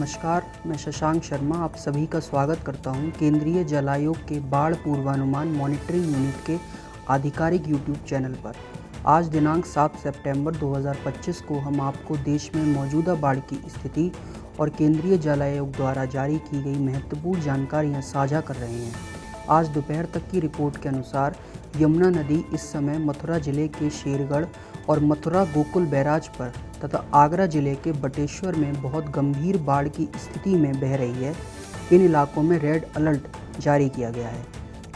नमस्कार, मैं शशांक शर्मा आप सभी का स्वागत करता हूं केंद्रीय जल आयोग के बाढ़ पूर्वानुमान मॉनिटरिंग यूनिट के आधिकारिक यूट्यूब चैनल पर। आज दिनांक 7 सितंबर 2025 को हम आपको देश में मौजूदा बाढ़ की स्थिति और केंद्रीय जल आयोग द्वारा जारी की गई महत्वपूर्ण जानकारियां साझा कर रहे हैं। आज दोपहर तक की रिपोर्ट के अनुसार यमुना नदी इस समय मथुरा जिले के शेरगढ़ और मथुरा गोकुल बैराज पर तथा आगरा जिले के बटेश्वर में बहुत गंभीर बाढ़ की स्थिति में बह रही है। इन इलाकों में रेड अलर्ट जारी किया गया है।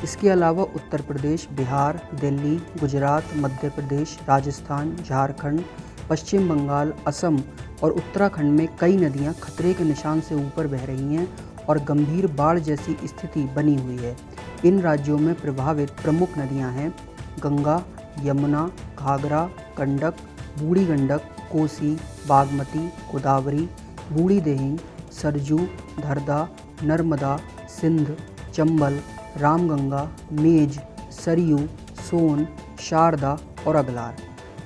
इसके अलावा उत्तर प्रदेश, बिहार, दिल्ली, गुजरात, मध्य प्रदेश, राजस्थान, झारखंड, पश्चिम बंगाल, असम और उत्तराखंड में कई नदियां खतरे के निशान से ऊपर बह रही हैं और गंभीर बाढ़ जैसी स्थिति बनी हुई है। इन राज्यों में प्रभावित प्रमुख नदियां हैं गंगा, यमुना, घाघरा, गंडक, बूढ़ी गंडक, कोसी, बागमती, गोदावरी, बूढ़ी दिहिंग, सरजू, धरदा, नर्मदा, सिंध, चंबल, रामगंगा, मेज, सरयू, सोन, शारदा और अगलार।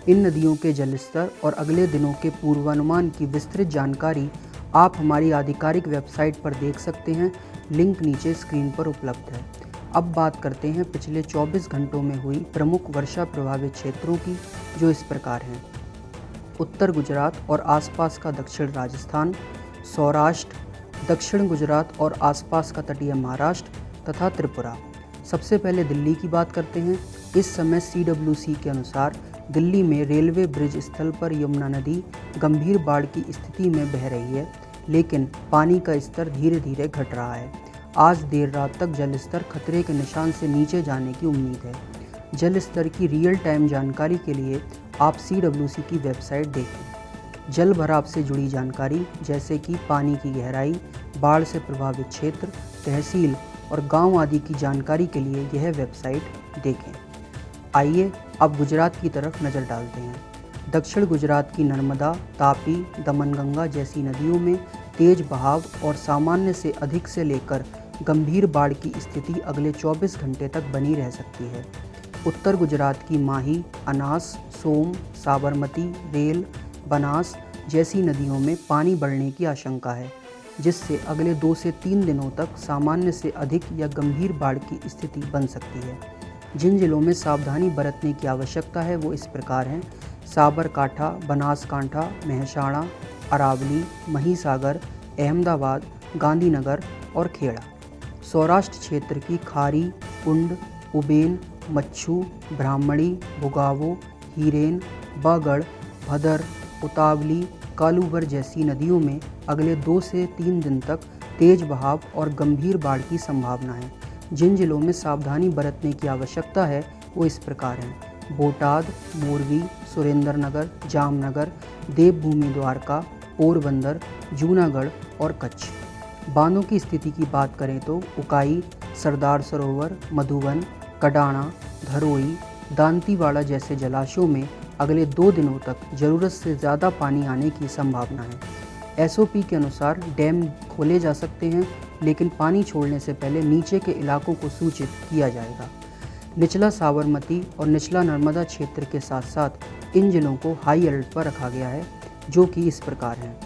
इन नदियों के जलस्तर और अगले दिनों के पूर्वानुमान की विस्तृत जानकारी आप हमारी आधिकारिक वेबसाइट पर देख सकते हैं। लिंक नीचे स्क्रीन पर उपलब्ध है। अब बात करते हैं पिछले 24 घंटों में हुई प्रमुख वर्षा प्रभावित क्षेत्रों की, जो इस प्रकार हैं। उत्तर गुजरात और आसपास का दक्षिण राजस्थान, सौराष्ट्र, दक्षिण गुजरात और आसपास का तटीय महाराष्ट्र तथा त्रिपुरा। सबसे पहले दिल्ली की बात करते हैं। इस समय CWC के अनुसार दिल्ली में रेलवे ब्रिज स्थल पर यमुना नदी गंभीर बाढ़ की स्थिति में बह रही है, लेकिन पानी का स्तर धीरे धीरे घट रहा है। आज देर रात तक जल स्तर खतरे के निशान से नीचे जाने की उम्मीद है। जल स्तर की रियल टाइम जानकारी के लिए आप CWC की वेबसाइट देखें। जल भराव से जुड़ी जानकारी जैसे कि पानी की गहराई, बाढ़ से प्रभावित क्षेत्र, तहसील और गांव आदि की जानकारी के लिए यह वेबसाइट देखें। आइए अब गुजरात की तरफ नज़र डालते हैं। दक्षिण गुजरात की नर्मदा, तापी, दमनगंगा जैसी नदियों में तेज बहाव और सामान्य से अधिक से लेकर गंभीर बाढ़ की स्थिति अगले 24 घंटे तक बनी रह सकती है। उत्तर गुजरात की माही, अनास, सोम, साबरमती, रेल, बनास जैसी नदियों में पानी बढ़ने की आशंका है, जिससे अगले 2 से 3 दिनों तक सामान्य से अधिक या गंभीर बाढ़ की स्थिति बन सकती है। जिन जिलों में सावधानी बरतने की आवश्यकता है वो इस प्रकार हैं: साबरकांठा, बनासकांठा, महसाणा, अरावली, महिसागर, अहमदाबाद, गांधीनगर और खेड़ा। सौराष्ट्र क्षेत्र की खारी, कुंड, उबेन, मच्छू, ब्राह्मणी, भुगावो, हीरेन, बागड़, भदर, उतावली, कालूवर जैसी नदियों में अगले 2 से 3 दिन तक तेज बहाव और गंभीर बाढ़ की संभावना है। जिन जिलों में सावधानी बरतने की आवश्यकता है वो इस प्रकार हैं: बोटाद, मोरवी, सुरेंद्रनगर, जामनगर, देवभूमि द्वारका, पोरबंदर, जूनागढ़ और कच्छ। बांधों की स्थिति की बात करें तो उकाई, सरदार सरोवर, मधुबन, कडाणा, धरोई, दांतीवाड़ा जैसे जलाशयों में अगले 2 दिनों तक ज़रूरत से ज़्यादा पानी आने की संभावना है। SOP के अनुसार डैम खोले जा सकते हैं, लेकिन पानी छोड़ने से पहले नीचे के इलाकों को सूचित किया जाएगा। निचला साबरमती और निचला नर्मदा क्षेत्र के साथ साथ इन जिलों को हाई अलर्ट पर रखा गया है, जो कि इस प्रकार हैं: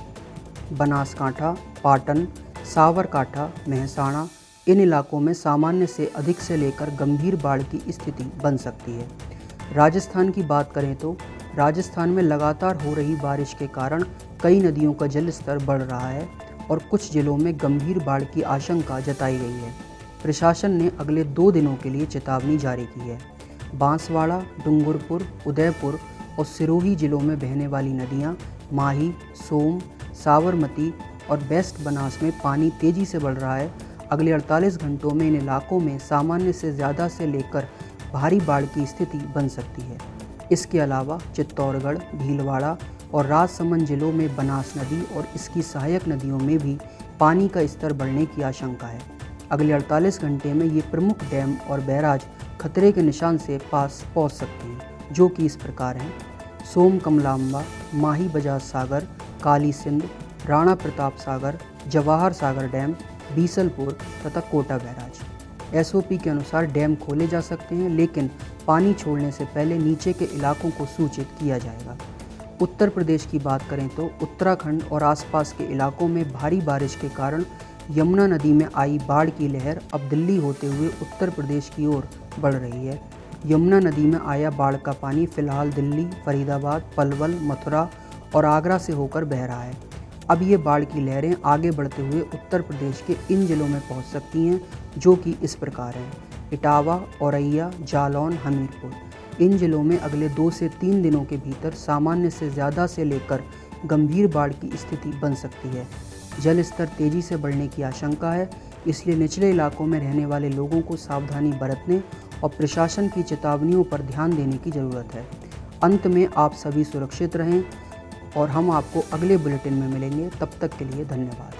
बनासकांठा, पाटन, साबरकांठा, महसाणा। इन इलाकों में सामान्य से अधिक से लेकर गंभीर बाढ़ की स्थिति बन सकती है। राजस्थान की बात करें तो राजस्थान में लगातार हो रही बारिश के कारण कई नदियों का जल स्तर बढ़ रहा है और कुछ जिलों में गंभीर बाढ़ की आशंका जताई गई है। प्रशासन ने अगले 2 दिनों के लिए चेतावनी जारी की है। बांसवाड़ा, डूंगरपुर, उदयपुर और सिरोही जिलों में बहने वाली नदियाँ माही, सोम, साबरमती और वेस्ट बनास में पानी तेजी से बढ़ रहा है। अगले 48 घंटों में इन इलाकों में सामान्य से ज़्यादा से लेकर भारी बाढ़ की स्थिति बन सकती है। इसके अलावा चित्तौड़गढ़, भीलवाड़ा और राजसमंद जिलों में बनास नदी और इसकी सहायक नदियों में भी पानी का स्तर बढ़ने की आशंका है। अगले 48 घंटे में ये प्रमुख डैम और बैराज खतरे के निशान से पास पहुंच सकते हैं, जो कि इस प्रकार हैं: सोम कमलांबा, माही बजाज सागर, काली सिंध, राणा प्रताप सागर, जवाहर सागर डैम, बीसलपुर तथा कोटा बैराज। SOP के अनुसार डैम खोले जा सकते हैं, लेकिन पानी छोड़ने से पहले नीचे के इलाकों को सूचित किया जाएगा। उत्तर प्रदेश की बात करें तो उत्तराखंड और आसपास के इलाकों में भारी बारिश के कारण यमुना नदी में आई बाढ़ की लहर अब दिल्ली होते हुए उत्तर प्रदेश की ओर बढ़ रही है। यमुना नदी में आया बाढ़ का पानी फिलहाल दिल्ली, फरीदाबाद, पलवल, मथुरा और आगरा से होकर बह रहा है। अब ये बाढ़ की लहरें आगे बढ़ते हुए उत्तर प्रदेश के इन जिलों में पहुंच सकती हैं, जो कि इस प्रकार हैं: इटावा, औरैया, जालौन, हमीरपुर। इन जिलों में अगले 2 से 3 दिनों के भीतर सामान्य से ज़्यादा से लेकर गंभीर बाढ़ की स्थिति बन सकती है। जल स्तर तेज़ी से बढ़ने की आशंका है, इसलिए निचले इलाकों में रहने वाले लोगों को सावधानी बरतने और प्रशासन की चेतावनियों पर ध्यान देने की ज़रूरत है। अंत में आप सभी सुरक्षित रहें और हम आपको अगले बुलेटिन में मिलेंगे। तब तक के लिए धन्यवाद।